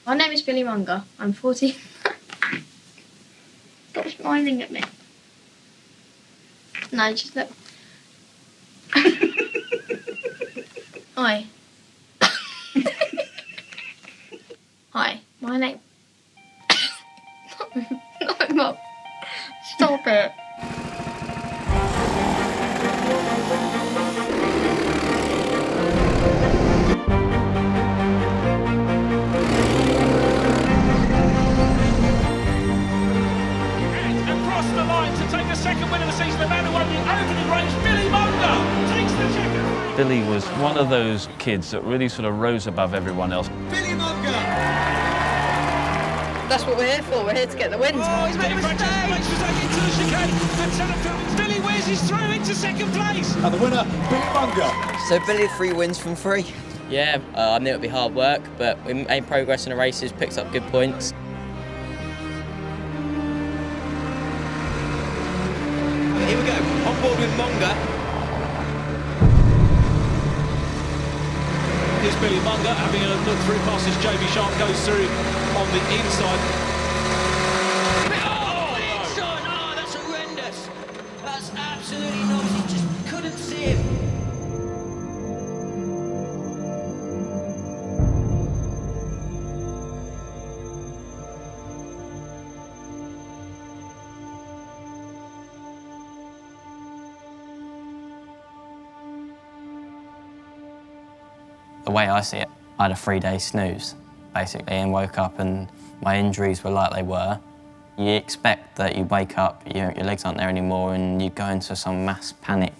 My name is Billy Monger. I'm 14. Stop smiling at me. No, just look. Hi. Hi, my name... No, Mum. Stop it. Across the line to take a second win of the season, the man who won the opening race, Billy Monger, takes the checker. Billy was one of those kids that really sort of rose above everyone else. Billy Monger! That's what we're here for. We're here to get the wins. Oh, he's made a mistake! Makes the take into the chicane. The triumphant Billy wears his through into second place. And the winner, Billy Monger. So Billy, 3 wins from 3. Yeah, I knew it'd be hard work, but we made progress in the races, picked up good points. Here we go, on board with Monger. Here's Billy Monger having a look through past as Jamie Sharp goes through on the inside. Oh, inside! Oh, that's horrendous. That's absolutely not. He just couldn't see him. The way I see it, I had a 3-day snooze, basically, and woke up and my injuries were like they were. You expect that you wake up, your legs aren't there anymore, and you go into some mass panic.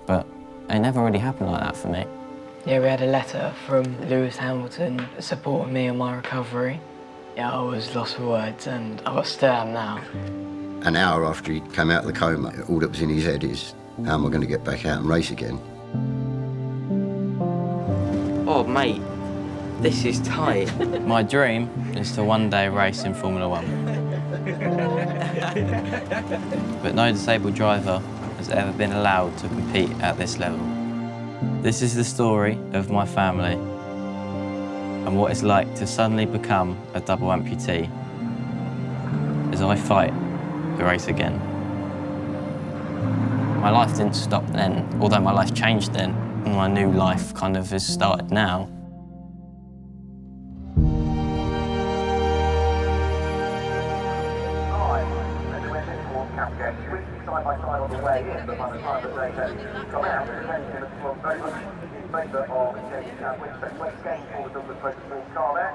But it never really happened like that for me. Yeah, we had a letter from Lewis Hamilton supporting me on my recovery. Yeah, I was lost for words, and I still am now. An hour after he came out of the coma, all that was in his head is, how am I going to get back out and race again? Oh, mate, this is tight. My dream is to one day race in Formula 1. But no disabled driver has ever been allowed to compete at this level. This is the story of my family and what it's like to suddenly become a double amputee as I fight to race again. My life didn't stop then, although my life changed then. My new life kind of has started now. Side by side on the way in, but by the time that they come out, the attention was very much in favour of James Chadwick. So place game for the Douglas Motorsports car there.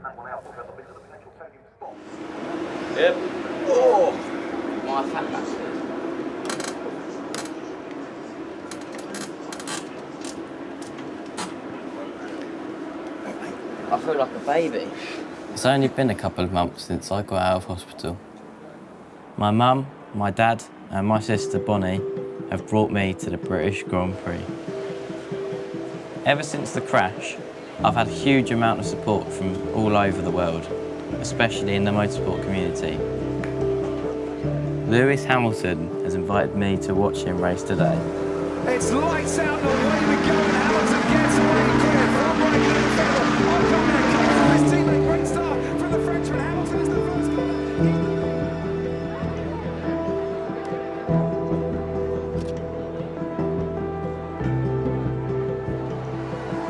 That one out will get a bit of the potential podium spot. Yep. Oh! My fat bastard. I feel like a baby. It's only been a couple of months since I got out of hospital. My mum, my dad and my sister Bonnie have brought me to the British Grand Prix. Ever since the crash, I've had a huge amount of support from all over the world, especially in the motorsport community. Lewis Hamilton has invited me to watch him race today. It's lights out and away we go, and Hamilton gets away clear from Raikkonen and Vettel. Ocon there comes from his teammate, great start from the Frenchman. Hamilton is the first car.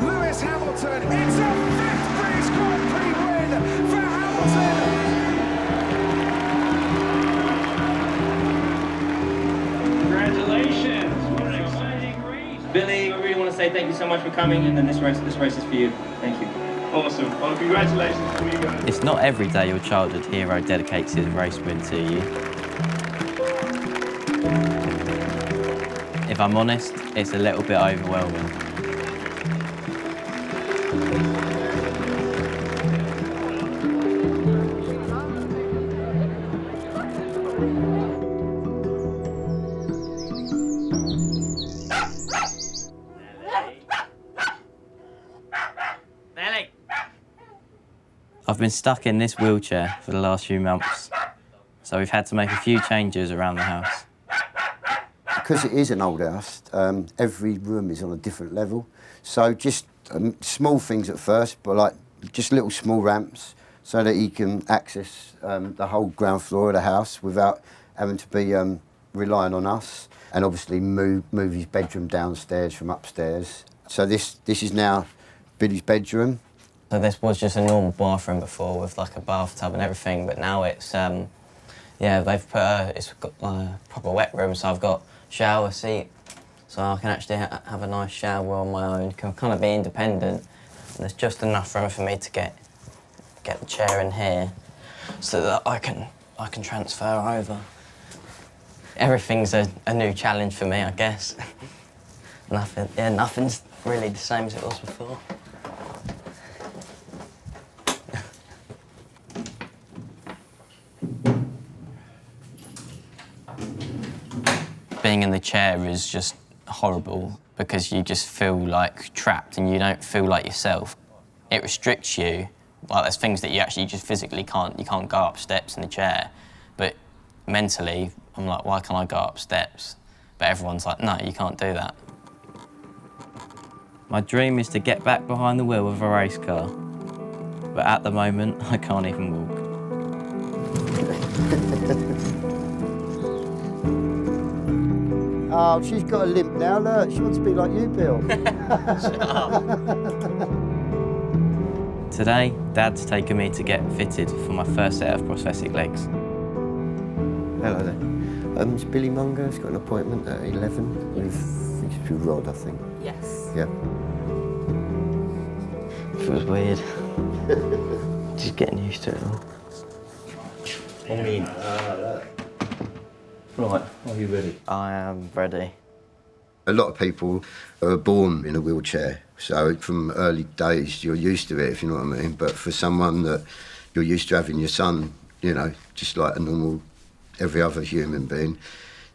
Lewis Hamilton, it's a 5th British Grand Prix win for Hamilton. Congratulations! What an exciting race! Billy, I really want to say thank you so much for coming, and then this race is for you. Thank you. Awesome. Well, congratulations to you guys. It's not every day your childhood hero dedicates his race win to you. If I'm honest, it's a little bit overwhelming. I've been stuck in this wheelchair for the last few months, so we've had to make a few changes around the house. Because it is an old house, every room is on a different level. So just small things at first, but like just little small ramps so that he can access the whole ground floor of the house without having to be relying on us, and obviously move his bedroom downstairs from upstairs. So this is now Billy's bedroom. So this was just a normal bathroom before with like a bathtub and everything, but now it's, yeah, they've put it's got a proper wet room, so I've got shower seat, so I can actually have a nice shower on my own, can kind of be independent, and there's just enough room for me to get the chair in here so that I can transfer over. Everything's a new challenge for me, I guess. Nothing's really the same as it was before. Being in the chair is just horrible because you just feel like trapped and you don't feel like yourself. It restricts you. Like there's things that you actually just physically can't. You can't go up steps in the chair, but mentally I'm like, why can't I go up steps? But everyone's like, no, you can't do that. My dream is to get back behind the wheel of a race car, but at the moment I can't even walk. Oh, she's got a limp now, look. She wants to be like you, Bill. Shut up. Today, Dad's taken me to get fitted for my first set of prosthetic legs. Hello there. It's Billy Monger. He's got an appointment at 11 with Rod, I think. Yes. Yeah. Feels weird. Just getting used to it all. Right, are you ready? I am ready. A lot of people are born in a wheelchair, so from early days you're used to it, if you know what I mean. But for someone that you're used to having your son, you know, just like a normal, every other human being,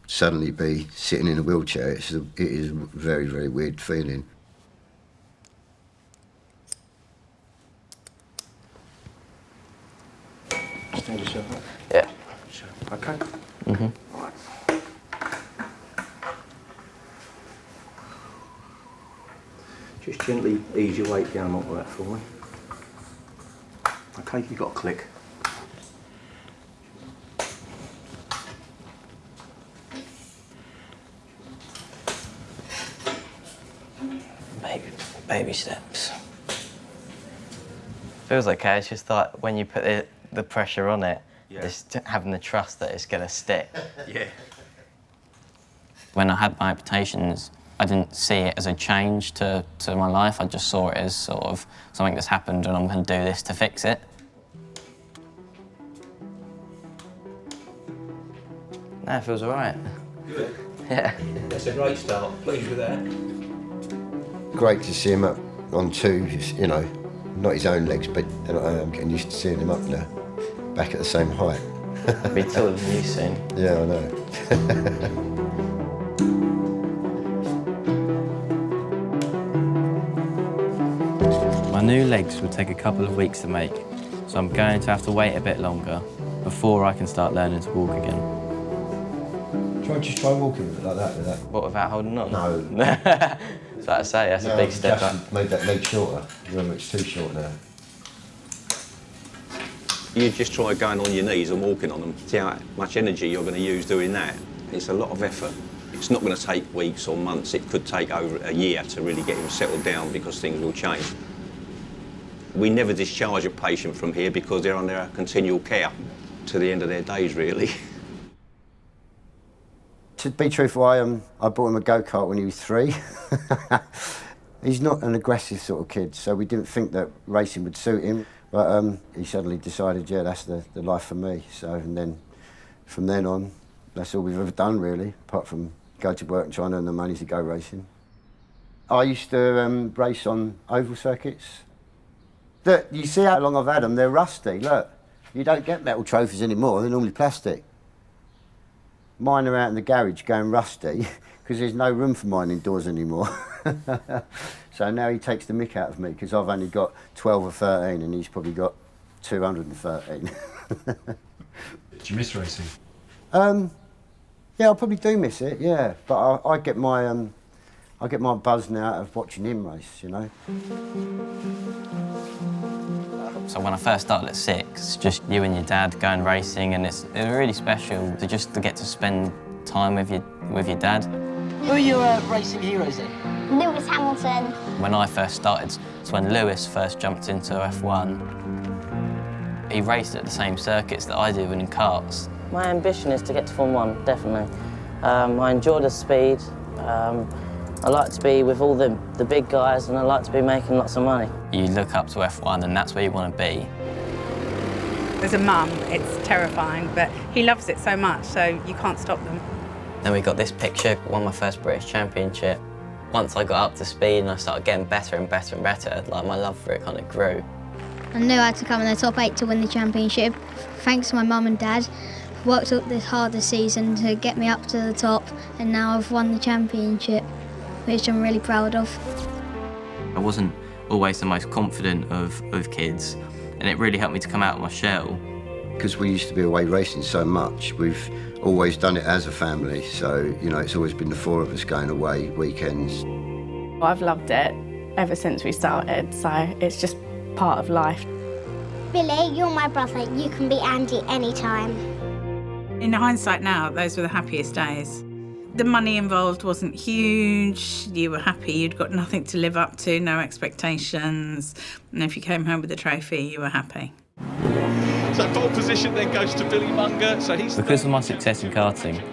suddenly be sitting in a wheelchair, it is a very, very weird feeling. Stand yourself up. Yeah. Okay. Mm-hmm. Right. Just gently ease your weight down onto that for me. Okay, you've got to click. Baby steps. Feels okay, it's just like when you put the pressure on it, just having the trust that it's going to stick. Yeah. When I had my amputations, I didn't see it as a change to my life. I just saw it as sort of something that's happened and I'm going to do this to fix it. No, it feels all right. Good. Yeah. That's a great start. Pleased with that. Great to see him up on two, you know, not his own legs, but I'm getting used to seeing him up now, back at the same height. I'll be taller than you soon. Yeah, I know. My new legs will take a couple of weeks to make, so I'm going to have to wait a bit longer before I can start learning to walk again. Just try walking with it like that, with that. What, without holding on? No. So I say, that's a big step up. Made that leg shorter. Remember, it's too short now. You just try going on your knees and walking on them. See how much energy you're going to use doing that. It's a lot of effort. It's not going to take weeks or months. It could take over a year to really get him settled down because things will change. We never discharge a patient from here because they're under our continual care to the end of their days, really. To be truthful, I bought him a go-kart when he was 3. He's not an aggressive sort of kid, so we didn't think that racing would suit him. But he suddenly decided, yeah, that's the life for me. So, and then from then on, that's all we've ever done, really, apart from go to work and try and earn the money to go racing. I used to race on oval circuits. Look, you see how long I've had them? They're rusty, look. You don't get metal trophies anymore, they're normally plastic. Mine are out in the garage going rusty because there's no room for mine indoors anymore. So now he takes the mick out of me because I've only got 12 or 13 and he's probably got 213. Do you miss racing? Yeah, I probably do miss it, yeah. But I get my buzz now out of watching him race, you know. So when I first started at 6, just you and your dad going racing, and it's really special to just to get to spend time with your dad. Who are your racing heroes then? Lewis Hamilton. When I first started, it's when Lewis first jumped into F1. He raced at the same circuits that I do in karts. My ambition is to get to Formula 1, definitely. I enjoy the speed. I like to be with all the big guys, and I like to be making lots of money. You look up to F1 and that's where you want to be. As a mum, it's terrifying, but he loves it so much, so you can't stop them. Then we got this picture, won my first British Championship. Once I got up to speed and I started getting better and better and better, like my love for it kind of grew. I knew I had to come in the top 8 to win the championship. Thanks to my mum and dad, I've worked up this hard this season to get me up to the top, and now I've won the championship, which I'm really proud of. I wasn't always the most confident of kids, and it really helped me to come out of my shell. Because we used to be away racing so much, we've always done it as a family, so, you know, it's always been the 4 of us going away weekends. I've loved it ever since we started, so it's just part of life. Billy, you're my brother. You can be Andy anytime. In hindsight now, those were the happiest days. The money involved wasn't huge, you were happy, you'd got nothing to live up to, no expectations, and if you came home with a trophy, you were happy. So pole position then goes to Billy Monger. So he's because of my success in karting,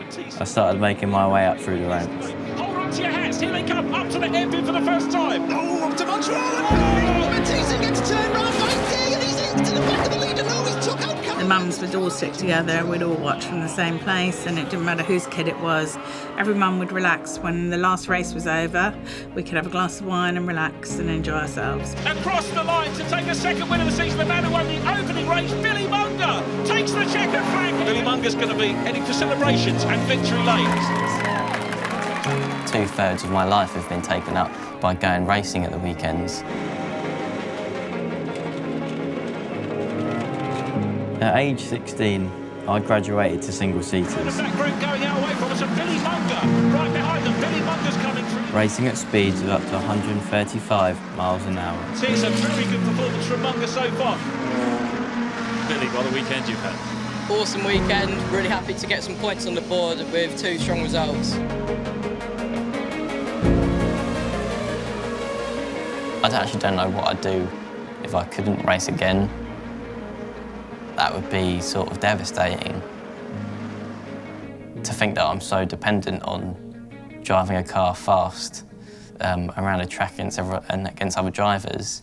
I started making my way up through the ranks. Hold on to your hats, here they come, up to the hairpin for the first time. Oh, up to Montreal, oh, Matisse gets turned round, and he's into the back of the leader, no, he's took out. The mums would all sit together, we'd all watch from the same place, and it didn't matter whose kid it was. Every mum would relax. When the last race was over, we could have a glass of wine and relax and enjoy ourselves. Across the line to take a second win of the season, the man who won the opening race, Billy Monger, takes the checkered flag. Billy Munger's going to be heading for celebrations and victory lanes. 2/3 of my life have been taken up by going racing at the weekends. At age 16, I graduated to single-seaters. That group going out away from us, and Billy Monger right behind them. Billy Munger's coming through. Racing at speeds of up to 135 miles an hour. It's a very good performance from Monger so far. Billy, what a weekend you've had. Awesome weekend, really happy to get some points on the board with 2 strong results. I actually don't know what I'd do if I couldn't race again. That would be sort of devastating. To think that I'm so dependent on driving a car fast around a track against other drivers,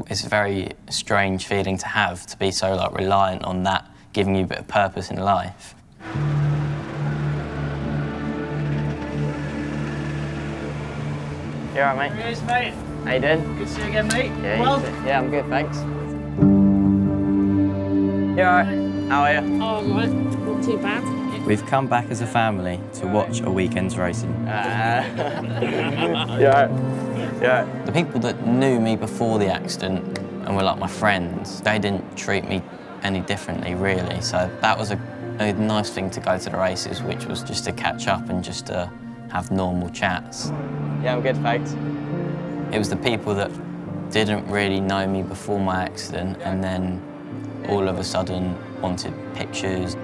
it's a very strange feeling to have, to be so like reliant on that giving you a bit of purpose in life. You all right, mate? Cheers, mate. How you doing? Good to see you again, mate. Yeah, Well, yeah, I'm good, thanks. You all right? How are you? Oh, I'm right. Not too bad. We've come back as a family to watch a weekend's racing. Yeah. The people that knew me before the accident and were like my friends, they didn't treat me any differently, really. So that was a nice thing to go to the races, which was just to catch up and just to have normal chats. Yeah, I'm good, thanks. It was the people that didn't really know me before my accident and then all of a sudden wanted pictures.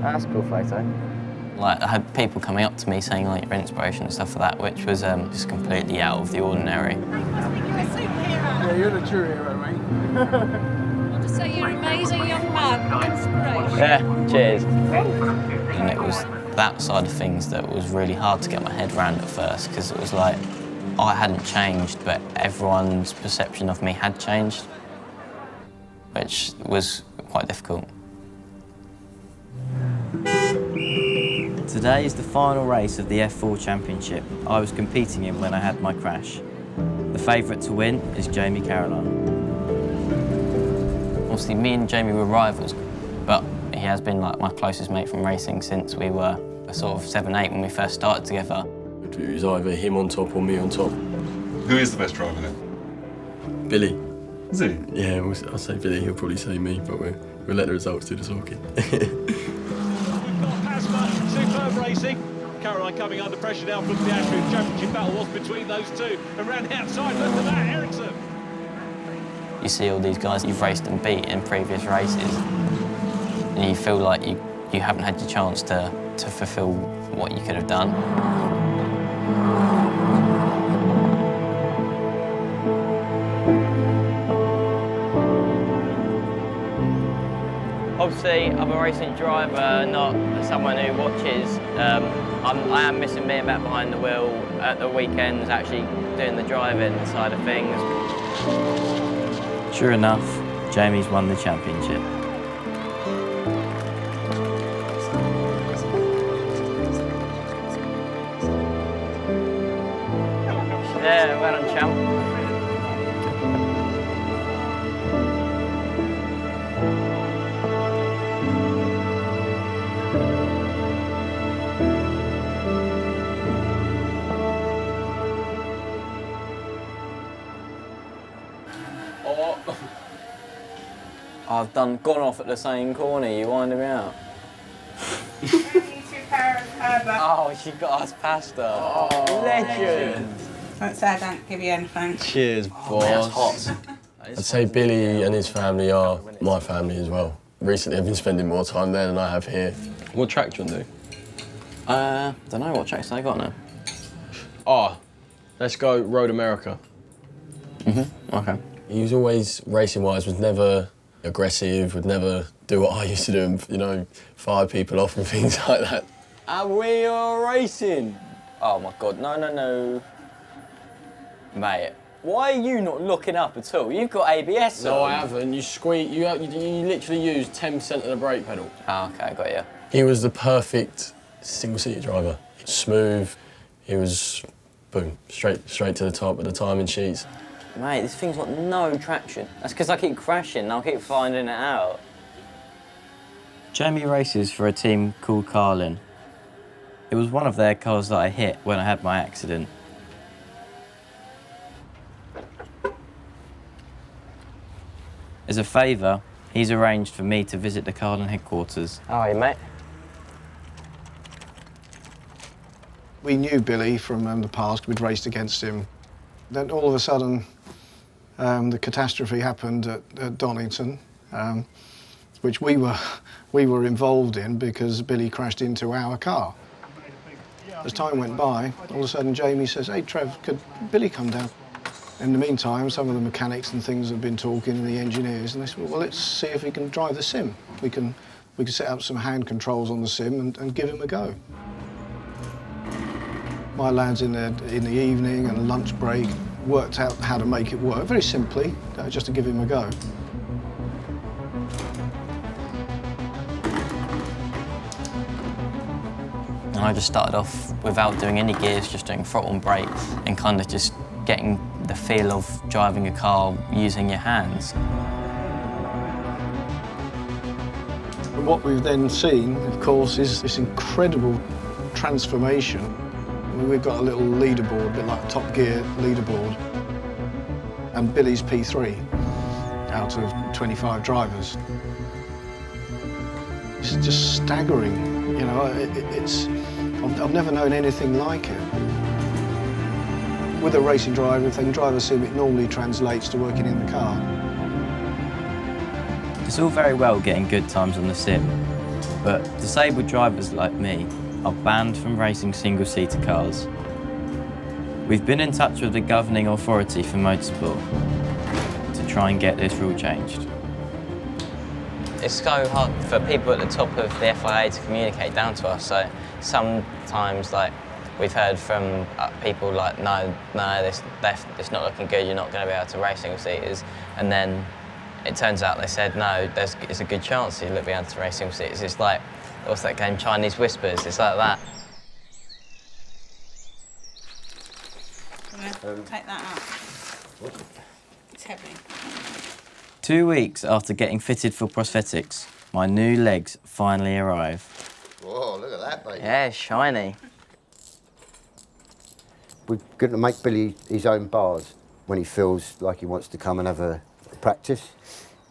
That's a cool photo. Like, I had people coming up to me saying, like, your inspiration and stuff like that, which was just completely out of the ordinary. Yeah, you're the true hero, mate. I'll just say you're an amazing young man. Inspiration. Yeah, cheers. And it was that side of things that was really hard to get my head around at first, because it was like, I hadn't changed, but everyone's perception of me had changed, which was quite difficult. Today is the final race of the F4 Championship I was competing in when I had my crash. The favourite to win is Jamie Caroline. Obviously, me and Jamie were rivals, but he has been like my closest mate from racing since we were sort of 7, 8 when we first started together. It was either him on top or me on top. Who is the best driver then? Billy. Is he? Yeah, I'll say Billy, he'll probably say me, but we'll let the results do the talking. Superb racing. Caroline coming under pressure now from the Ashfield Championship. Battle was between those two. And round the outside, look at that, Ericsson. You see all these guys you've raced and beat in previous races, and you feel like you haven't had your chance to fulfil what you could have done. Obviously, I'm a racing driver, not someone who watches. I am missing being back behind the wheel at the weekends, actually doing the driving side of things. Sure enough, Jamie's won the championship. Yeah, well done, champ. I've gone off at the same corner, you winding me out. Oh, she got us past her. Oh, legend. Don't say I don't give you anything. Cheers, boss. That's hot. I'd say Billy and his family are my family as well. Recently I've been spending more time there than I have here. What track do you want to do? Don't know, what tracks they got now? Oh, let's go Road America. Okay. He was always, racing-wise, was never aggressive, would never do what I used to do and, you know, fire people off and things like that. And we are racing! Oh my God, no. Mate, why are you not looking up at all? You've got ABS No, on. I haven't. You literally use 10% of the brake pedal. Oh, okay, got you. He was the perfect single-seater driver. Smooth, he was, boom, straight to the top of the timing sheets. Mate, this thing's got no traction. That's because I keep crashing and I'll keep finding it out. Jamie races for a team called Carlin. It was one of their cars that I hit when I had my accident. As a favour, he's arranged for me to visit the Carlin headquarters. How are you, mate? We knew Billy from the past, we'd raced against him. Then all of a sudden, the catastrophe happened at Donington, which we were involved in because Billy crashed into our car. As time went by, all of a sudden Jamie says, "Hey Trev, could Billy come down?" In the meantime, some of the mechanics and things have been talking, and the engineers, and they said, "Well, let's see if he can drive the sim. We can set up some hand controls on the sim and give him a go." My lads in the evening and lunch break worked out how to make it work, very simply, just to give him a go. And I just started off without doing any gears, just doing throttle and brake, and kind of just getting the feel of driving a car using your hands. And what we've then seen, of course, is this incredible transformation. I mean, we've got a little leaderboard, a bit like a Top Gear leaderboard, and Billy's P3 out of 25 drivers. It's just staggering, you know. I've never known anything like it. With a racing driver, if they can drive a sim, it normally translates to working in the car. It's all very well getting good times on the sim, but disabled drivers like me are banned from racing single-seater cars. We've been in touch with the governing authority for motorsport to try and get this rule changed. It's so hard for people at the top of the FIA to communicate down to us, so sometimes, like, we've heard from people like, no, it's not looking good, you're not going to be able to race single-seaters, and then it turns out they said, no, it's a good chance you'll be able to race single-seaters. It's like, what's that game, Chinese Whispers? It's like that. Take that out. It's heavy. 2 weeks after getting fitted for prosthetics, my new legs finally arrive. Whoa, look at that, baby. Yeah, shiny. We're going to make Billy his own bars when he feels like he wants to come and have a practice.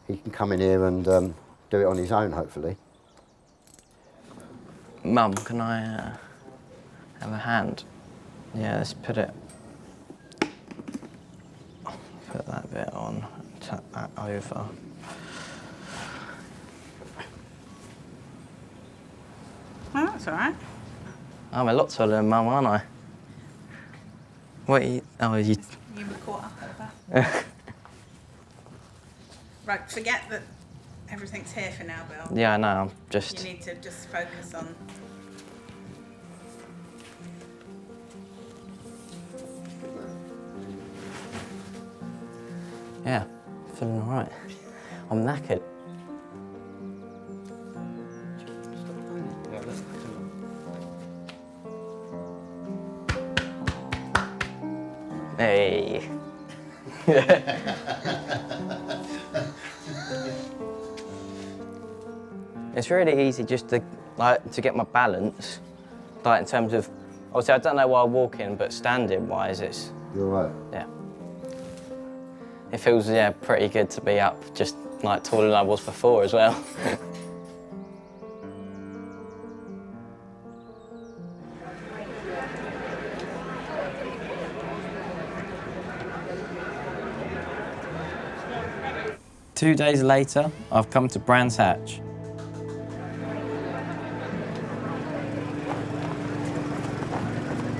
He can come in here and do it on his own, hopefully. Mum, can I have a hand? Yeah, let's put that bit on tap that over. Well, that's all right. I'm a lot taller than Mum, aren't I? What are you... Oh, you... You were caught up at the back. Right, forget that everything's here for now, Bill. Yeah, I know, I'm just... You need to just focus on... Yeah, feeling all right. I'm knackered. Hey. It's really easy just to get my balance, like in terms of, obviously I don't know while walking, but standing wise, it's. You're all right. Yeah. It feels pretty good to be up, just like taller than I was before as well. Two days later, I've come to Brands Hatch.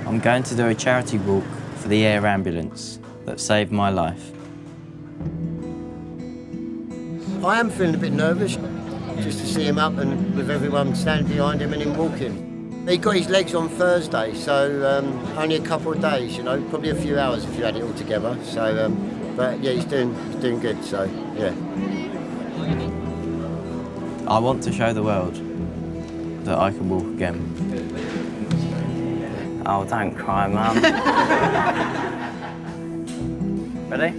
I'm going to do a charity walk for the air ambulance that saved my life. I am feeling a bit nervous, just to see him up and with everyone standing behind him and him walking. He got his legs on Thursday, so only a couple of days, you know, probably a few hours if you had it all together. So, but yeah, he's doing good. So, yeah. I want to show the world that I can walk again. Oh, don't cry, Mum. Ready?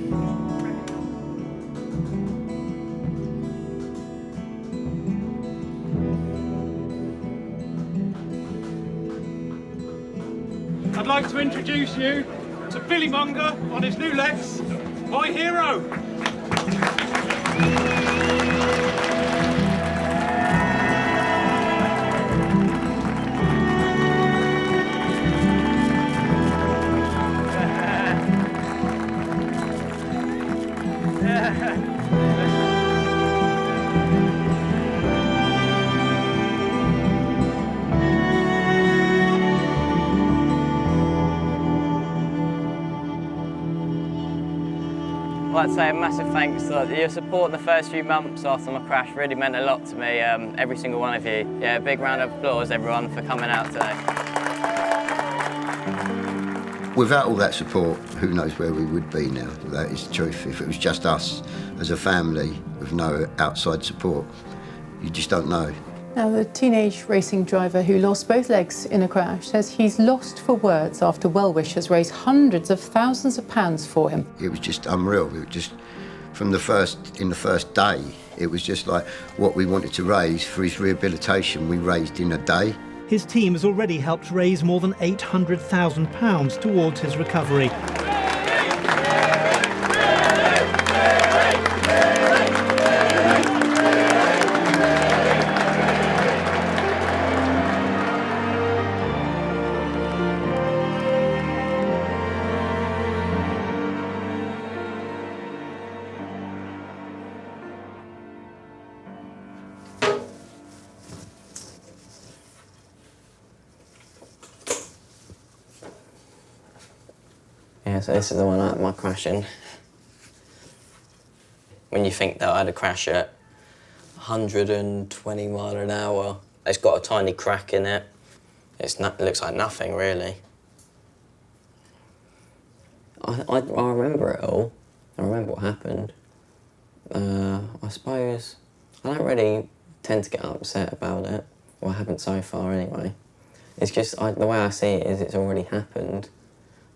I'd like to introduce you to Billy Monger on his new legs, my hero. I'd like to say a massive thanks. Your support in the first few months after my crash really meant a lot to me, every single one of you. Yeah, a big round of applause, everyone, for coming out today. Without all that support, who knows where we would be now? That is the truth. If it was just us as a family with no outside support, you just don't know. Now, the teenage racing driver who lost both legs in a crash says he's lost for words after well-wishers raised hundreds of thousands of pounds for him. It was just unreal. It was just, in the first day, it was just like what we wanted to raise for his rehabilitation, we raised in a day. His team has already helped raise more than £800,000 towards his recovery. Yeah, so this is the one I had my crash in. When you think that I had a crash at 120 mile an hour, it's got a tiny crack in it. It looks like nothing, really. I remember it all. I remember what happened. I suppose I don't really tend to get upset about it. Well, I haven't so far anyway. It's just, the way I see it is it's already happened,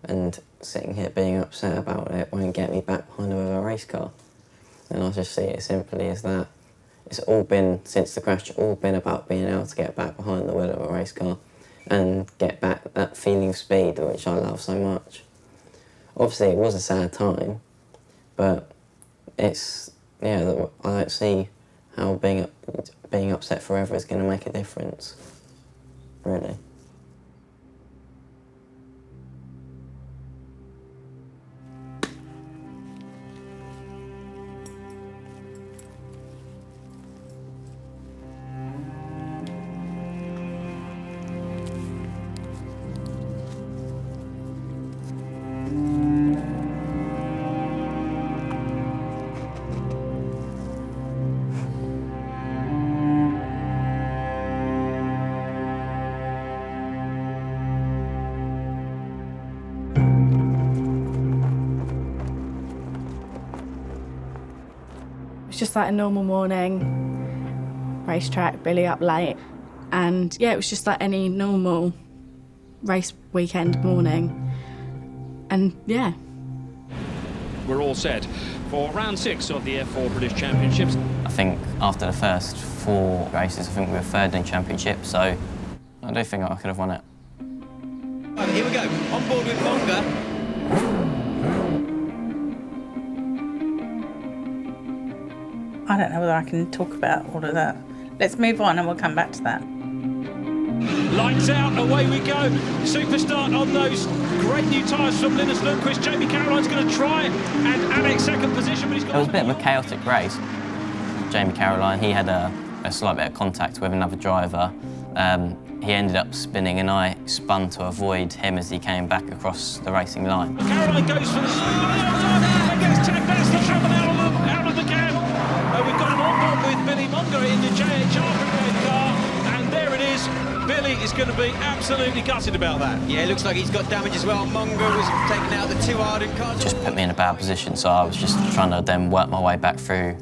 and sitting here being upset about it won't get me back behind the wheel of a race car. And I just see it simply as that. It's all been, since the crash, all been about being able to get back behind the wheel of a race car and get back that feeling of speed, which I love so much. Obviously, it was a sad time, but it's, yeah, I don't see how being upset forever is going to make a difference, really. was just like a normal morning, racetrack, Billy up late. And yeah, it was just like any normal race weekend morning. And yeah. We're all set for round 6 of the F4 British Championships. I think after the first 4 races, I think we were 3rd in championship, so I do think I could have won it. Right, here we go, on board with Monger. I don't know whether I can talk about all of that. Let's move on and we'll come back to that. Lights out, away we go. Super start on those great new tyres from Linus Lundqvist. Jamie Caroline's going to try and annex 2nd position, but he's got... It was a bit of a chaotic race. Jamie Caroline, he had a slight bit of contact with another driver. He ended up spinning and I spun to avoid him as he came back across the racing line. Caroline goes for the swing. Gets tagged. That's the trouble out of the cab. We've got an on-board with Billy Monger in the JHR brigade car, and there it is. Billy is going to be absolutely gutted about that. Yeah, it looks like he's got damage as well. Monger was taken out of the 2 Arden cars. Just put me in a bad position, so I was just trying to then work my way back through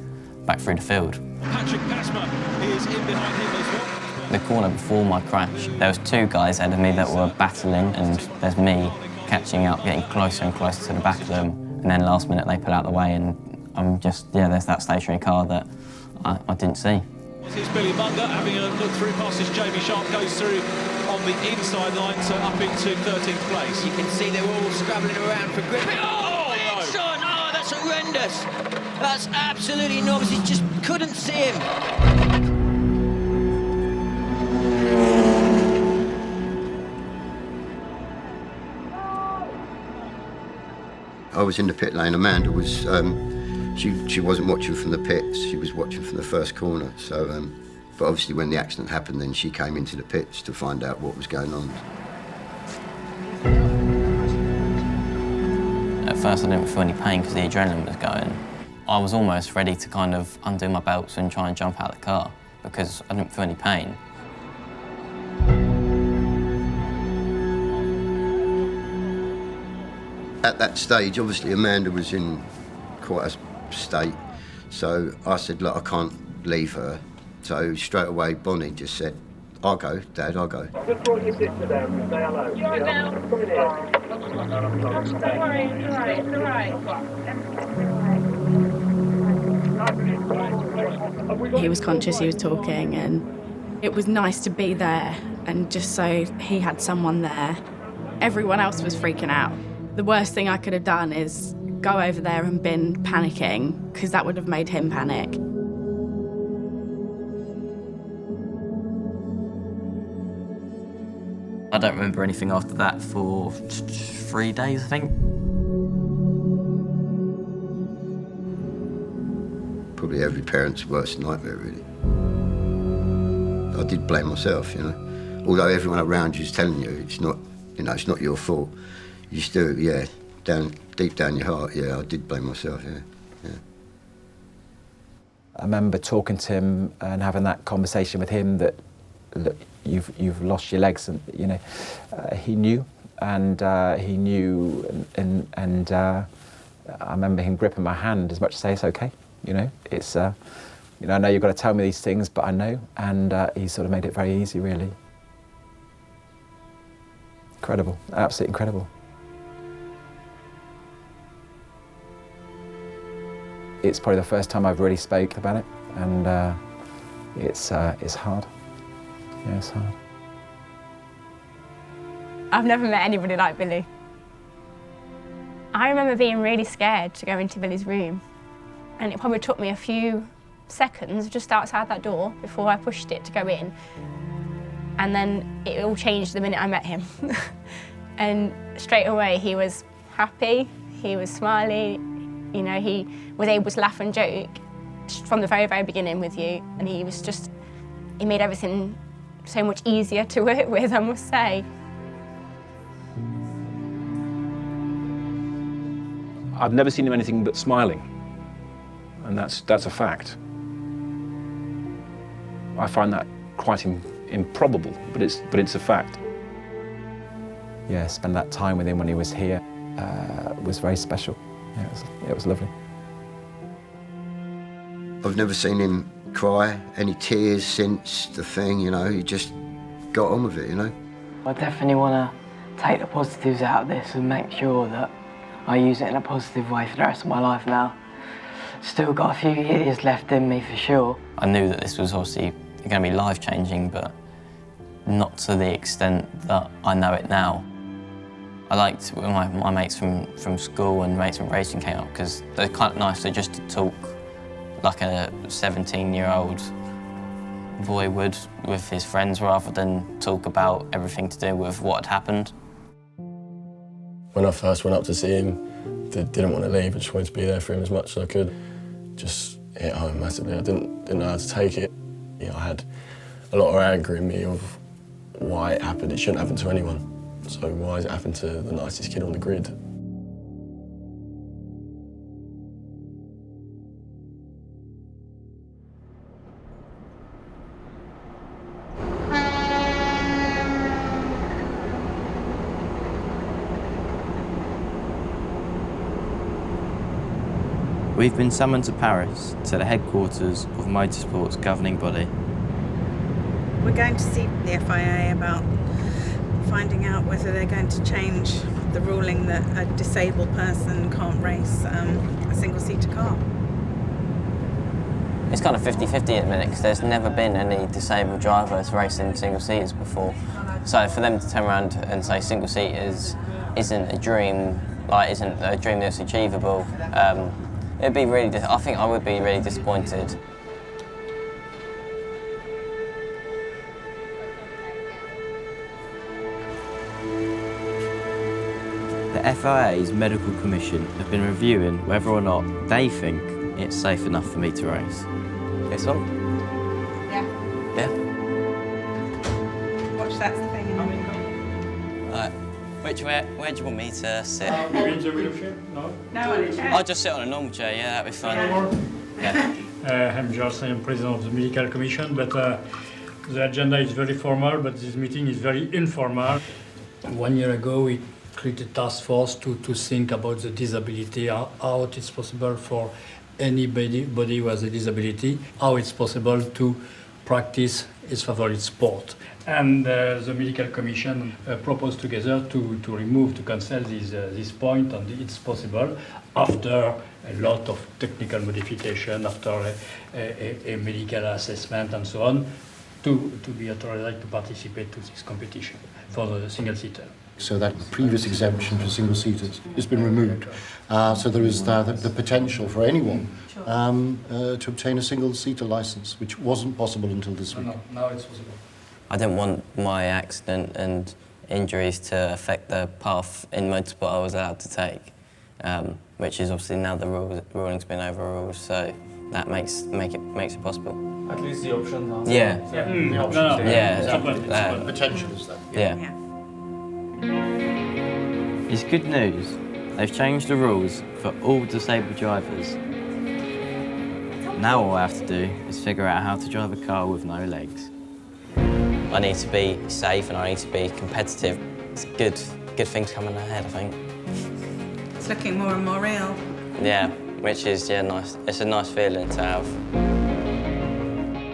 the field. Patrick Pasma is in behind him as well. The corner before my crash, there was 2 guys ahead of me that were battling, and there's me catching up, getting closer and closer to the back of them, and then last minute they pull out the way, and I'm just, yeah, there's that stationary car that I didn't see. Here's Billy Monger having a look through past as Jamie Sharp goes through on the inside line, so up into 13th place. You can see they're all scrabbling around for grip. Oh, excellent! Oh, that's horrendous. That's absolutely enormous. He just couldn't see him. I was in the pit lane. Amanda was, she wasn't watching from the pits, she was watching from the first corner. So, but obviously when the accident happened, then she came into the pits to find out what was going on. At first I didn't feel any pain because the adrenaline was going. I was almost ready to kind of undo my belts and try and jump out of the car because I didn't feel any pain. At that stage, obviously Amanda was in quite a state, so I said, look, I can't leave her. So straight away, Bonnie just said, I'll go, Dad, I'll go. Just brought your sister down, say hello. You're down. Come in here. Don't worry, it's all right, it's all right. He was conscious, he was talking, and it was nice to be there, and just so he had someone there. Everyone else was freaking out. The worst thing I could have done is go over there and been panicking, because that would have made him panic. I don't remember anything after that for 3 days, I think. Probably every parent's worst nightmare, really. I did blame myself, you know. Although everyone around you is telling you it's not, you know, it's not your fault. You still, yeah, deep down your heart, yeah, I did blame myself, yeah. I remember talking to him and having that conversation with him that, look, you've lost your legs, and you know, he knew, and I remember him gripping my hand as much to say it's okay, you know, it's, you know, I know you've got to tell me these things, but I know, and he sort of made it very easy, really. Incredible, absolutely incredible. It's probably the first time I've really spoke about it, and it's hard. Yeah, it's hard. I've never met anybody like Billy. I remember being really scared to go into Billy's room, and it probably took me a few seconds just outside that door before I pushed it to go in. And then it all changed the minute I met him. And straight away he was happy, he was smiley, you know, he was able to laugh and joke from the very, very beginning with you, and he made everything so much easier to work with, I must say. I've never seen him anything but smiling, and that's a fact. I find that quite improbable, but it's a fact. Yeah, spend that time with him when he was here was very special. Yeah, it was lovely. I've never seen him cry, any tears since the thing, you know, he just got on with it, you know. I definitely want to take the positives out of this and make sure that I use it in a positive way for the rest of my life now. Still got a few years left in me for sure. I knew that this was obviously going to be life-changing, but not to the extent that I know it now. I liked when my mates from school and mates from racing came up, because they're kind of nice to just to talk like a 17-year-old boy would with his friends, rather than talk about everything to do with what had happened. When I first went up to see him, didn't want to leave. I just wanted to be there for him as much as I could. Just hit home massively. I didn't know how to take it. You know, I had a lot of anger in me of why it happened. It shouldn't happen to anyone. So why has it happened to the nicest kid on the grid? We've been summoned to Paris, to the headquarters of motorsport's governing body. We're going to see the FIA about finding out whether they're going to change the ruling that a disabled person can't race a single-seater car. It's kind of 50-50 at the minute, because there's never been any disabled drivers racing single-seaters before. So for them to turn around and say single-seaters isn't a dream, isn't a dream that's achievable, it'd be really, I think I would be really disappointed. The FIA's medical commission have been reviewing whether or not they think it's safe enough for me to race. This one? Yeah. Yeah? Watch that thing. Right. Where do you want me to sit? In the wheelchair? No? No, on a chair. I'll just sit on a normal chair, yeah, that'd be fine. Yeah. I'm George, I'm president of the medical commission, but the agenda is very formal, but this meeting is very informal. 1 year ago, we created a task force to think about the disability, how it is possible for anybody who has a disability, how it's possible to practice his favorite sport. And the medical commission proposed together to remove, to cancel this point, and it's possible after a lot of technical modification, after a medical assessment and so on, to be authorized to participate to this competition for the single-seater. So that previous exemption for single-seaters has been removed. So there is the potential for anyone to obtain a single-seater licence, which wasn't possible until this week. No, now it's possible. I didn't want my accident and injuries to affect the path in motorsport I was allowed to take, which is obviously now the ruling's been overruled, so that makes it possible. At least the option now. Yeah. The option. Yeah. Potential is there. Yeah. It's good news. They've changed the rules for all disabled drivers. Now all I have to do is figure out how to drive a car with no legs. I need to be safe and I need to be competitive. It's good things coming ahead, I think. It's looking more and more real. Yeah, which is nice. It's a nice feeling to have.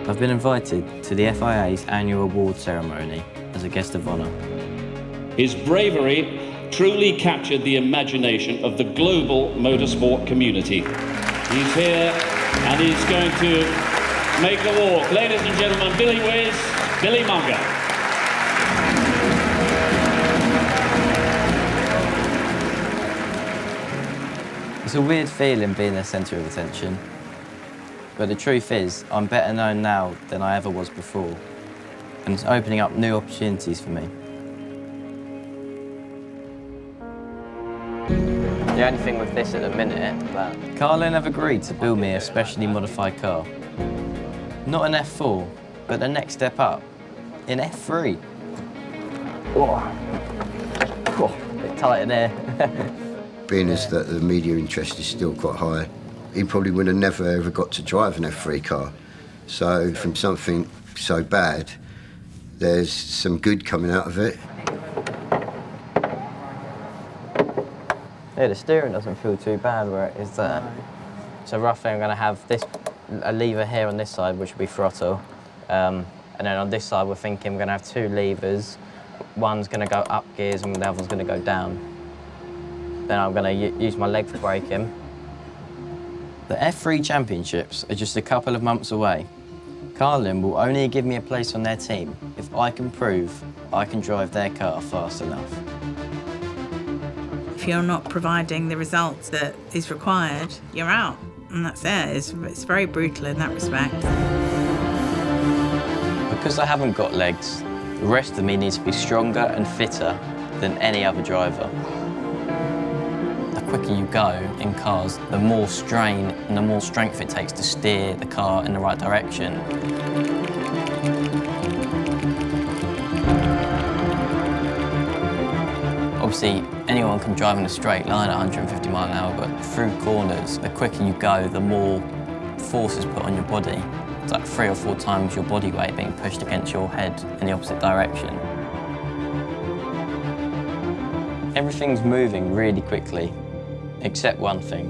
I've been invited to the FIA's annual award ceremony as a guest of honour. His bravery truly captured the imagination of the global motorsport community. He's here and he's going to make the walk. Ladies and gentlemen, Billy Monger. It's a weird feeling being the centre of attention. But the truth is, I'm better known now than I ever was before. And it's opening up new opportunities for me. The only thing with this at the minute, that Carlin have agreed to build me a specially modified car. Not an F4, but the next step up, in F3. A bit tight in there. Being as that the media interest is still quite high, he probably would have never ever got to drive an F3 car. So from something so bad, there's some good coming out of it. Yeah, the steering doesn't feel too bad where it is there. So roughly I'm going to have this a lever here on this side, which would be throttle. And then on this side, we're thinking we're going to have 2 levers. One's going to go up gears and the other one's going to go down. Then I'm going to use my leg for braking. The F3 Championships are just a couple of months away. Carlin will only give me a place on their team if I can prove I can drive their car fast enough. If you're not providing the results that is required, you're out, and that's it. It's very brutal in that respect. Because I haven't got legs, the rest of me needs to be stronger and fitter than any other driver. The quicker you go in cars, the more strain and the more strength it takes to steer the car in the right direction. Obviously, anyone can drive in a straight line at 150 miles an hour, but through corners, the quicker you go, the more force is put on your body. It's like 3 or 4 times your body weight being pushed against your head in the opposite direction. Everything's moving really quickly, except one thing.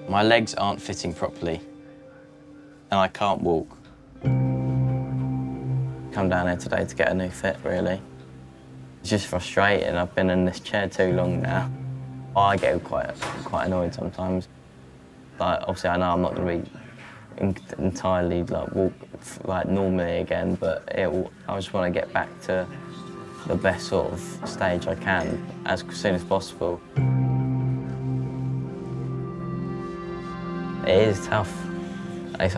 My legs aren't fitting properly, and I can't walk. Come down here today to get a new fit, really. It's just frustrating. I've been in this chair too long now. I get quite annoyed sometimes. Like, obviously, I know I'm not going to be entirely walk normally again, but I just want to get back to the best sort of stage I can as soon as possible. It is tough. I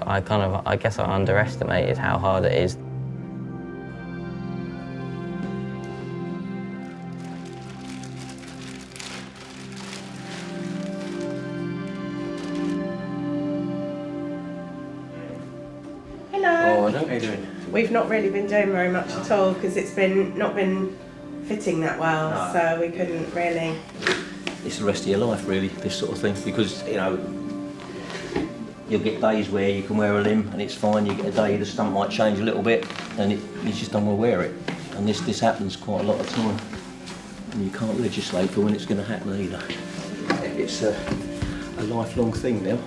guess I underestimated how hard it is. Hello. How are you doing? We've not really been doing very much at all because it's not been fitting that well, No. so we couldn't really. It's the rest of your life, really, this sort of thing, because, you know, you'll get days where you can wear a limb and it's fine. You get a day the stump might change a little bit and you just don't want to wear it. And this happens quite a lot of time. And you can't legislate for when it's going to happen either. It's a lifelong thing now.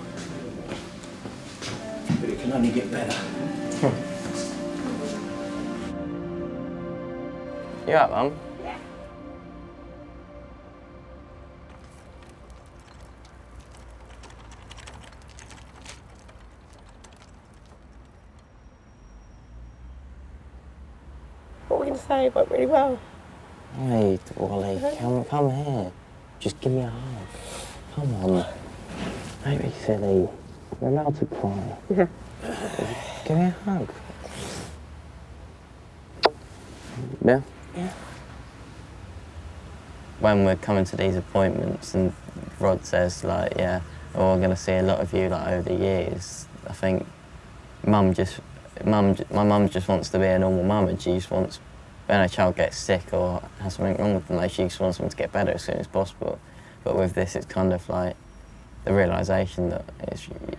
But it can only get better. You up, Mum? Yeah. What we're going to say went really well. Hey, Wally, come here. Just give me a hug. Come on. Don't be silly. You're allowed to cry. Yeah. Give me a hug. Yeah? Yeah. When we're coming to these appointments and Rod says, like, yeah, oh, I'm going to see a lot of you, like, over the years, I think my mum just wants to be a normal mum, and she just wants, when a child gets sick or has something wrong with them, like, she just wants them to get better as soon as possible. But with this, it's kind of like the realisation that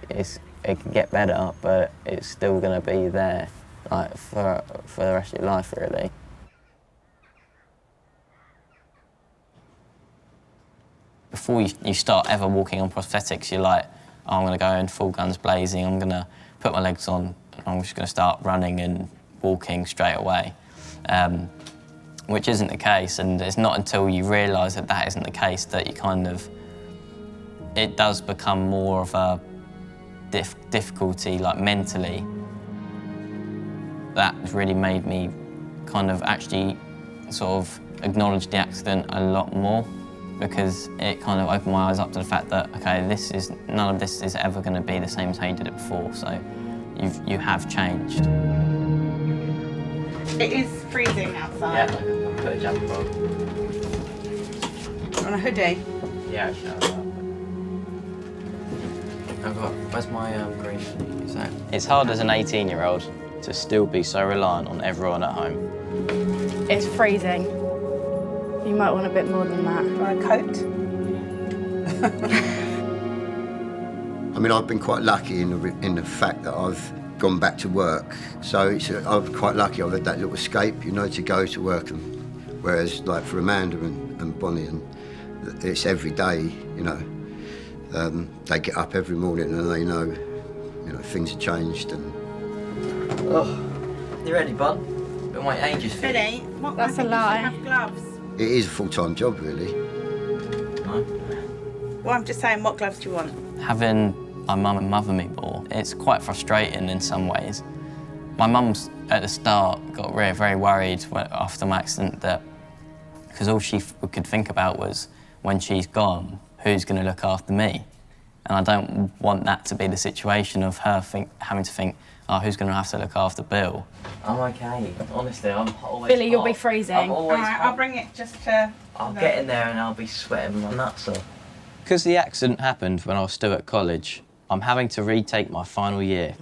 it can get better, but it's still going to be there, like, for the rest of your life, really. Before you start ever walking on prosthetics, you're like, oh, I'm going to go in full guns blazing, I'm going to put my legs on, and I'm just going to start running and walking straight away, which isn't the case, and it's not until you realise that that isn't the case that you kind of, it does become more of a difficulty, like, mentally. That really made me kind of actually sort of acknowledge the accident a lot more, because it kind of opened my eyes up to the fact that, okay, none of this is ever going to be the same as how you did it before, so you have changed. It is freezing outside. Yeah, put a jumper on. On a hoodie? Yeah, sure. Where's my green hoodie? Is that? It's hard as an 18-year-old to still be so reliant on everyone at home. It's freezing. You might want a bit more than that. Want a coat? I mean, I've been quite lucky in the fact that I've gone back to work. So I'm quite lucky I've had that little escape, you know, to go to work. Whereas, like, for Amanda and Bonnie, it's every day, you know. They get up every morning and they know, things have changed. And oh, you ready, bud? Been waiting ages for Billy, That's a lie. Have gloves. it is a full-time job, really. Well, I'm just saying, what gloves do you want? Having my mum and mother me more, it's quite frustrating in some ways. My mum's at the start got very worried after my accident because all she could think about was when she's gone, who's going to look after me? And I don't want that to be the situation of her having to think, oh, who's going to have to look after Bill? I'm okay. Honestly, I'm always Billy, you'll be hot. freezing. I'm always All right, hot. I'll bring it just to... I'll get in there and I'll be sweating my nuts off. Because the accident happened when I was still at college, I'm having to retake my final year.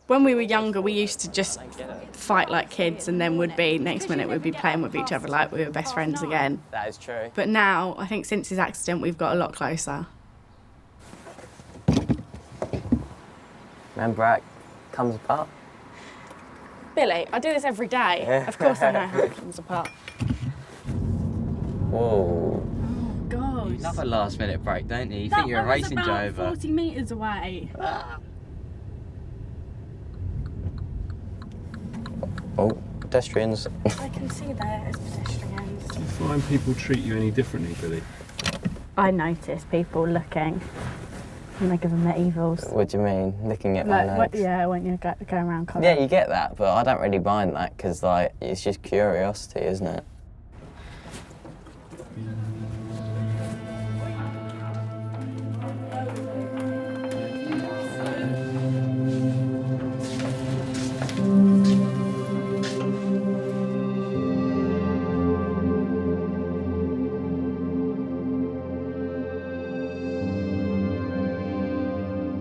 When we were younger, we used to just fight like kids, and then next minute we'd be playing with each other like we were best friends again. That is true. But now, I think since his accident, we've got a lot closer. Remember how it comes apart? Billy, I do this every day. Yeah. Of course I know how it comes apart. Whoa. Oh, God. You love a last-minute break, don't you? You That think you're a one was racing about driver. 40 metres away. Oh, pedestrians. I can see there as pedestrians. Do you find people treat you any differently, Billy? I notice people looking and I give them the evils. What do you mean? Looking at my legs? Yeah, when you're going around college. Yeah, you get that, but I don't really mind that because, it's just curiosity, isn't it?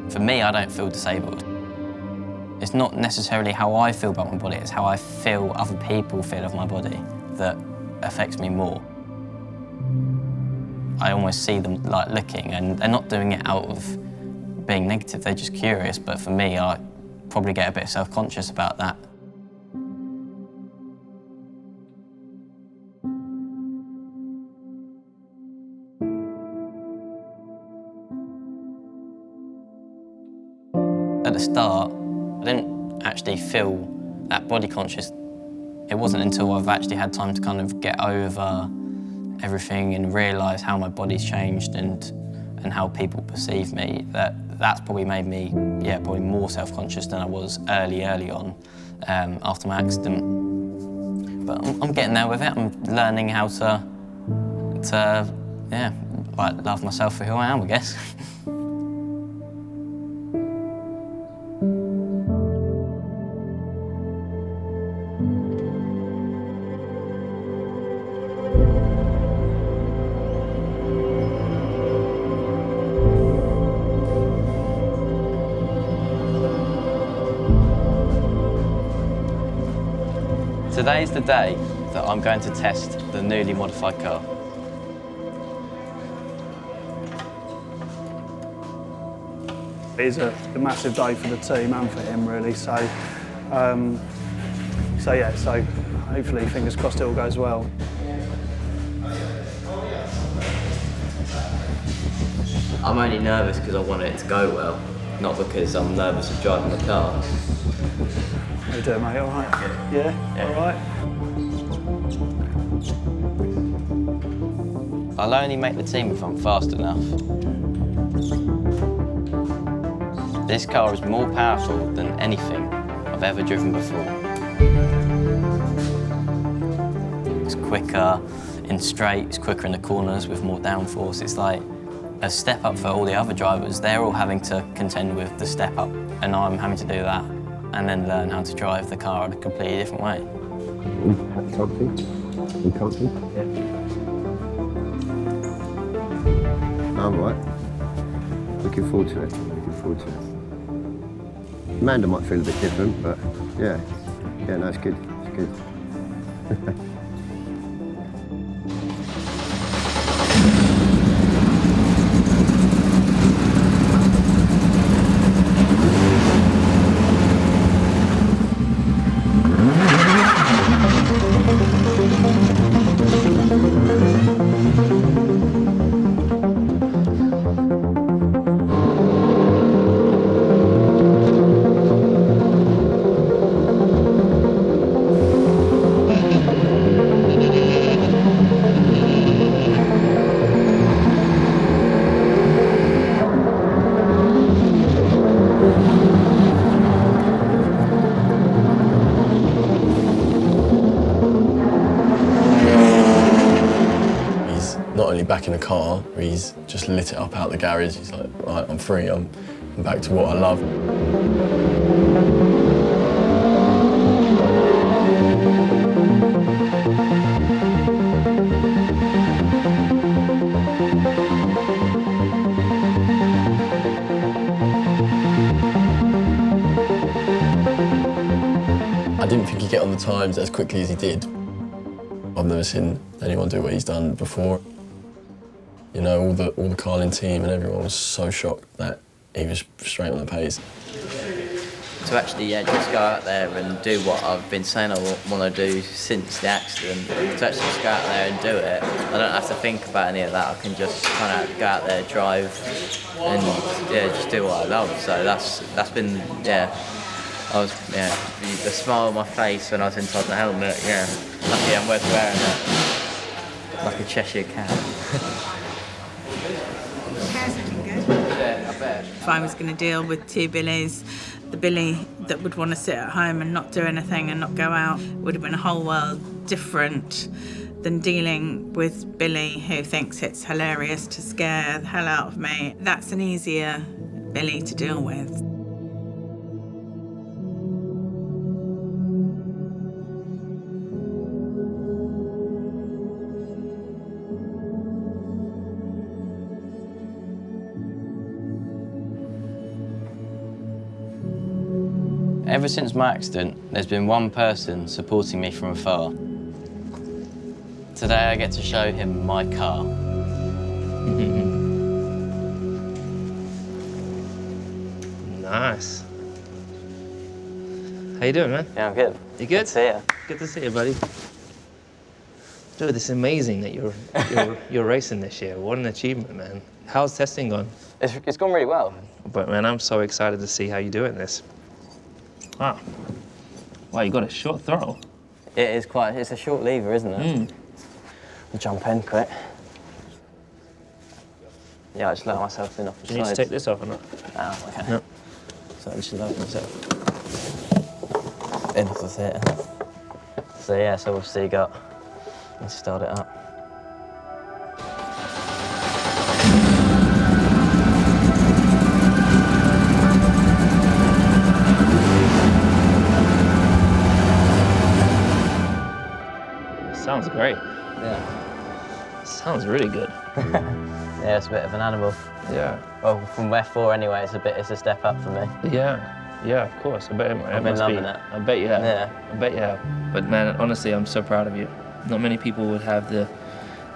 For me, I don't feel disabled. It's not necessarily how I feel about my body, it's how I feel other people feel of my body that affects me more. I almost see them looking, and they're not doing it out of being negative, they're just curious, but for me, I probably get a bit self-conscious about that. At the start, I didn't actually feel that body conscious. It wasn't until I've actually had time to kind of get over everything and realise how my body's changed and how people perceive me that's probably made me, probably more self-conscious than I was early on after my accident. But I'm getting there with it. I'm learning how to love myself for who I am, I guess. Today's the day that I'm going to test the newly modified car. It is a massive day for the team and for him, really. So hopefully, fingers crossed, it all goes well. I'm only nervous because I want it to go well, not because I'm nervous of driving the car. How you doing, mate? All right? Yeah? All right? I'll only make the team if I'm fast enough. This car is more powerful than anything I've ever driven before. It's quicker in straight, it's quicker in the corners with more downforce. It's like a step up for all the other drivers. They're all having to contend with the step up, and I'm having to do that and then learn how to drive the car in a completely different way. Comfy? You comfy? Yeah. All right. Looking forward to it. Amanda might feel a bit different, but yeah, no, it's good. It's good. Not only back in the car, he's just lit it up out the garage. He's like, right, I'm free, I'm back to what I love. I didn't think he'd get on the times as quickly as he did. I've never seen anyone do what he's done before. You know, all the Carlin team and everyone was so shocked that he was straight on the pace. To actually, just go out there and do what I've been saying I want to do since the accident, to actually just go out there and do it, I don't have to think about any of that. I can just kind of go out there, drive, and just do what I love. So that's been, the smile on my face when I was inside the helmet, lucky I'm worth wearing it, like a Cheshire cat. Yeah, I bet. If I was going to deal with two Billies, the Billy that would want to sit at home and not do anything and not go out would have been a whole world different than dealing with Billy who thinks it's hilarious to scare the hell out of me. That's an easier Billy to deal with. Ever since my accident, there's been one person supporting me from afar. Today I get to show him my car. Nice. How you doing, man? Yeah, I'm good. You good? Good to see you. Good to see you, buddy. Dude, it's amazing that you're racing this year. What an achievement, man. How's testing gone? It's gone really well. But man, I'm so excited to see how you're doing this. Wow. Wow, you got a short throttle. It is quite, it's a short lever, isn't it? Jump in quick. Yeah, I just let myself in off the Do you need to take this off or not? Oh, okay. No. So I just let myself. In off the theatre. So yeah, so obviously you got, let's start it up. Sounds great. Yeah. Sounds really good. Yeah, it's a bit of an animal. Yeah. Well, from F4 anyway, it's a step up for me. Yeah, of course. I bet I've been loving it. I bet you have. Yeah. I bet you have. But man, honestly, I'm so proud of you. Not many people would have the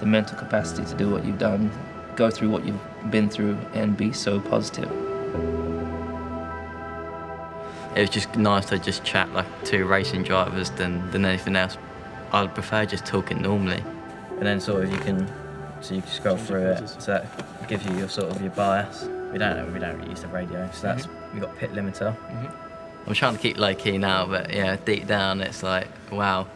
mental capacity to do what you've done, go through what you've been through, and be so positive. It was just nice to just chat like two racing drivers than anything else. I'd prefer just talking normally. And then sort of you can scroll through it, so that gives you your sort of your bias. We don't really use the radio, so that's, we've got pit limiter. I'm trying to keep low key now, but yeah, deep down it's like, wow.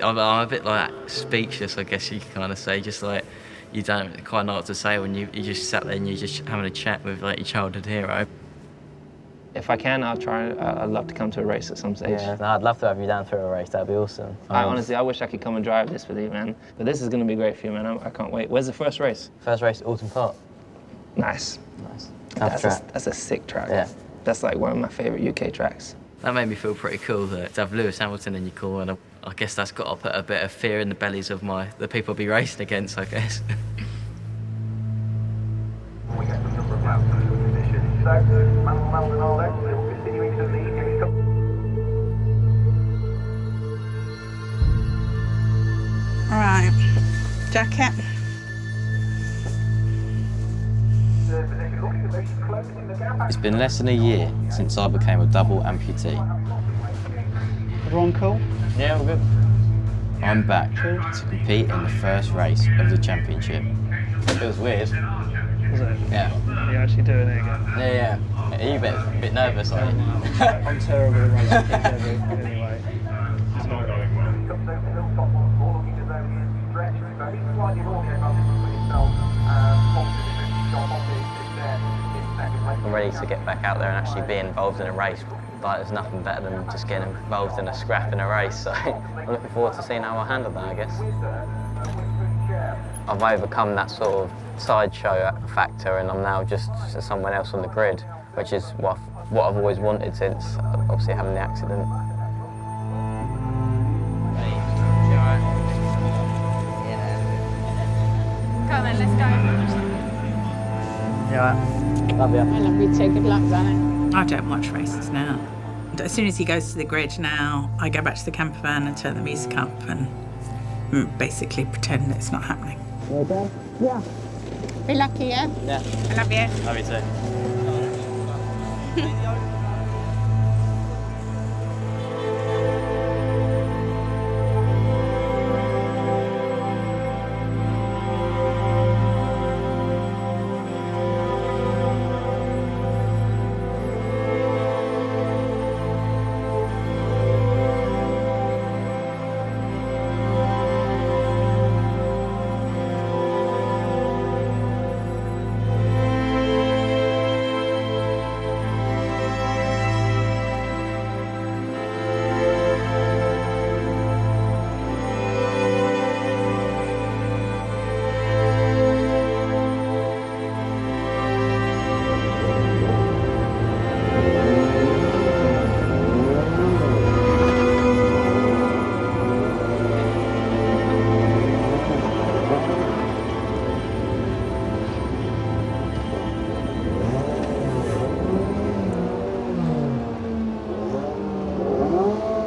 I'm a bit like speechless, I guess you can kind of say, just like, you don't quite know what to say when you just sat there and you're just having a chat with like your childhood hero. If I can, I'd love to come to a race at some stage. Yeah, no, I'd love to have you down for a race, that'd be awesome. Honestly, I wish I could come and drive this with you, man. But this is going to be great for you, man. I can't wait. Where's the first race? First race, Autumn Park. Nice. That's a sick track. Yeah. That's like one of my favourite UK tracks. That made me feel pretty cool to have Lewis Hamilton in your corner. I guess that's got to put a bit of fear in the bellies of the people I'll be racing against, I guess. All right, jacket. It's been less than a year since I became a double amputee. Everyone cool? Yeah, we're good. I'm back to compete in the first race of the championship. It feels weird. Is it? Yeah. Are you actually doing it again? Yeah. Are you a bit nervous, are you? I'm terrible at racing anyway. It's not I'm ready to get back out there and actually be involved in a race. Like, there's nothing better than just getting involved in a scrap in a race, so I'm looking forward to seeing how I handle that, I guess. I've overcome that sort of sideshow factor, and I'm now just someone else on the grid, which is what I've always wanted since obviously having the accident. Go on then, let's go. Yeah, love you. I love you too. Good luck, darling. I don't watch races now. As soon as he goes to the grid now, I go back to the camper van and turn the music up and basically pretend it's not happening. Yeah. Be lucky, yeah? Yeah. I love you. Love you too.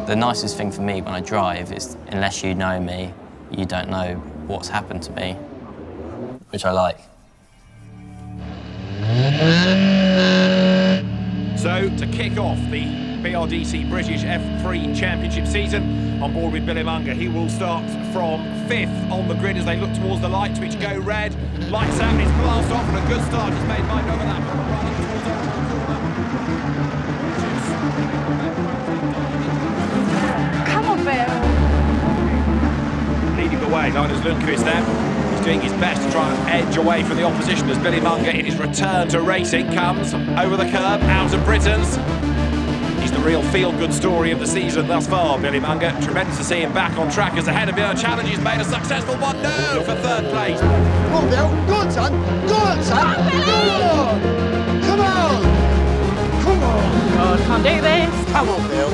The nicest thing for me when I drive is, unless you know me, you don't know what's happened to me, which I like. So, to kick off the BRDC British F3 Championship season, on board with Billy Monger, he will start from 5th on the grid as they look towards the lights, which go red. Lights out, it's blast off, and a good start is made by Overlap on the run towards Come on, Bill. leading the way. Linus Lundqvist there. He's doing his best to try and edge away from the opposition as Billy Monger, in his return to racing, comes over the curb, out of Britain's. He's the real feel-good story of the season thus far, Billy Monger. Tremendous to see him back on track as ahead of him. Challenge, he's made a successful one. No, for 3rd place. Come on, Bill. Go on, son. Go on, son. Go on. Come on. Come on. God, can't do this. Come on, Bill.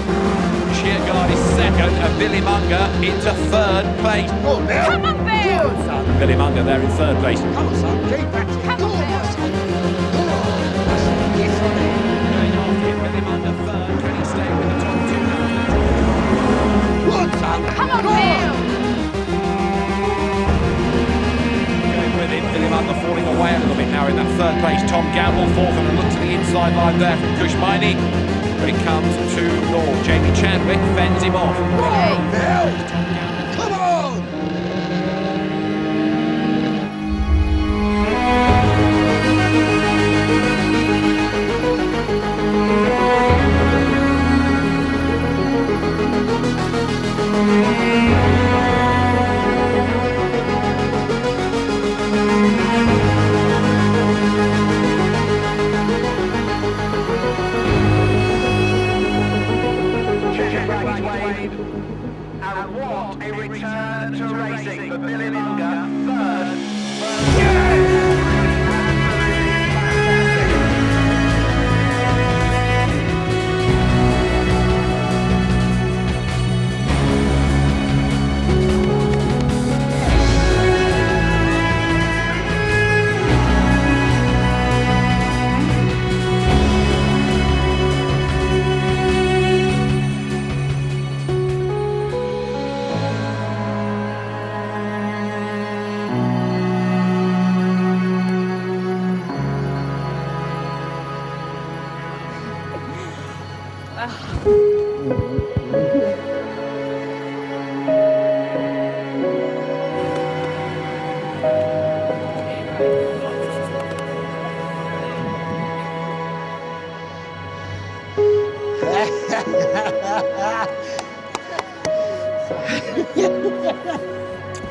Shearguard is 2nd and Billy Monger into 3rd place. Come on, Bill. Come on, Bill. Go on, son. Billy Monger there in 3rd place. Come on, son. Keep back. Go on, my son. Go on. Yes, Going after him, Billy Monger 3rd. Can he stay with the top 2 now? Go on, son. Come on, Go Bill. Going with him, Billy Monger falling away a little bit now in that 3rd place. Tom Gamble 4th and a look to the inside line there from Kushmaini. But it comes to North. Jamie Chadwick fends him off. on, Bill. Come on. And what a return to racing for Billy Monger. 3rd.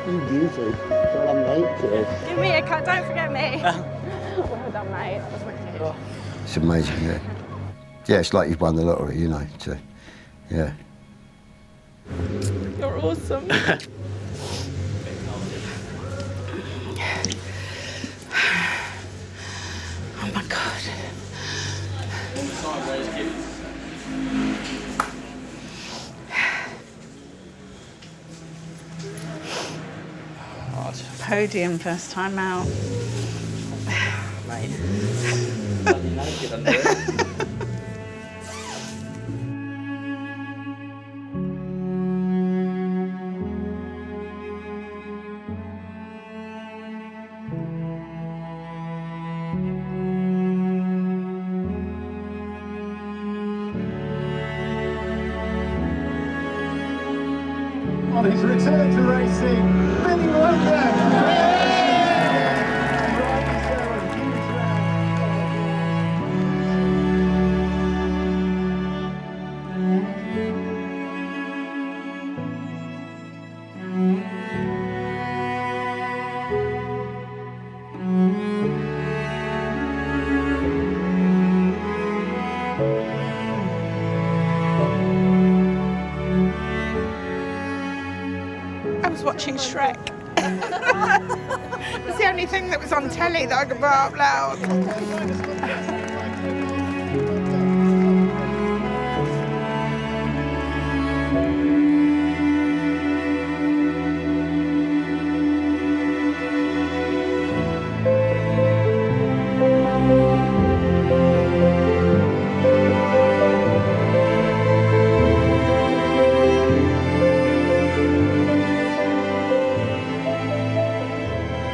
You beauty. Well, I'm late, kid. Give me a cut, don't forget me. Well done, mate. That was wicked. It's amazing, yeah. Yeah, it's like you've won the lottery, you know. So, yeah. You're awesome. hard. Podium first time out. Mate. On his return to racing, Billy Monger. I was watching Shrek. It's the only thing that was on telly that I could put up loud.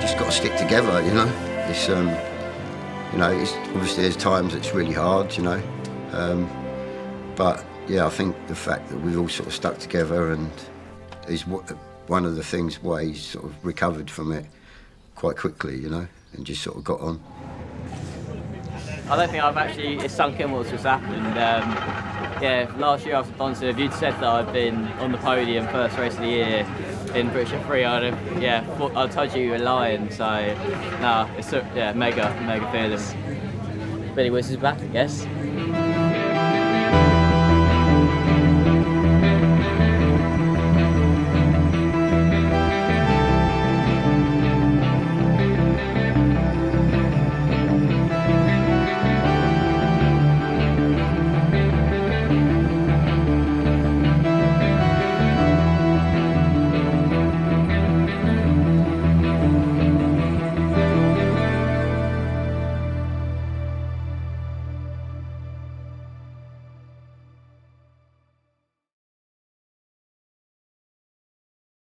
Just got to stick together, you know. It's you know, it's obviously there's times it's really hard, you know. But yeah, I think the fact that we've all sort of stuck together and is one of the things why he's sort of recovered from it quite quickly, you know, and just sort of got on. I don't think I've actually, it's sunk in what's just happened. Yeah, last year after Donson, if you'd said that I'd been on the podium first race of the year in British F3, I'd have, yeah, I'd told you were lying. So, no, it's yeah, mega feeling. Billy Wiz is back, I guess.